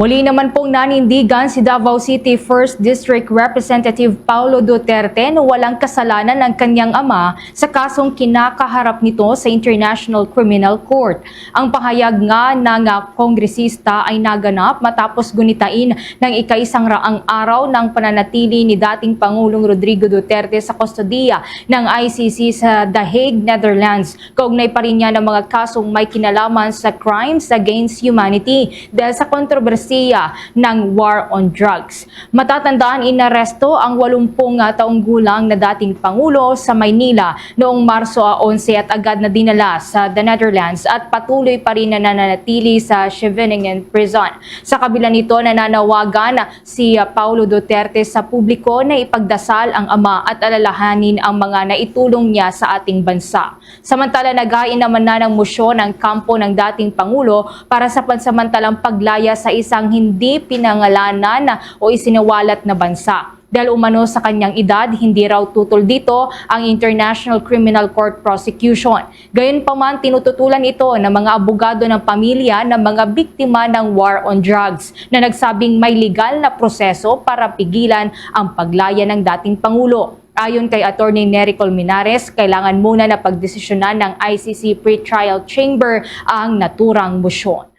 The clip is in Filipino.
Muli naman pong nanindigan si Davao City 1st District Representative Paulo Duterte na walang kasalanan ng kanyang ama sa kasong kinakaharap nito sa International Criminal Court. Ang pahayag nga ng kongresista ay naganap matapos gunitain ng ika-100 araw ng pananatili ni dating Pangulong Rodrigo Duterte sa kustodiya ng ICC sa The Hague, Netherlands. Kaugnay pa rin niya ng mga kasong may kinalaman sa crimes against humanity dahil sa kontrobersiya ng war on drugs. Matatandaan, inaresto ang 80 taong gulang na dating Pangulo sa Maynila noong Marso 11 at agad na dinala sa the Netherlands at patuloy pa rin na nananatili sa Scheveningen Prison. Sa kabila nito, nananawagan si Paulo Duterte sa publiko na ipagdasal ang ama at alalahanin ang mga naitulong niya sa ating bansa. Samantala, naghain naman na ng mosyon ang kampo ng dating Pangulo para sa pansamantalang paglaya sa isang hindi pinangalanan o isinawalat na bansa. Dahil umano sa kanyang edad, hindi raw tutol dito ang International Criminal Court prosecution. Gayunpaman, tinututulan ito ng mga abogado ng pamilya ng mga biktima ng war on drugs na nagsabing may legal na proseso para pigilan ang paglaya ng dating Pangulo. Ayon kay Attorney Nery Colmenares, kailangan muna na pagdesisyonan ng ICC Pre-Trial Chamber ang naturang mosyon.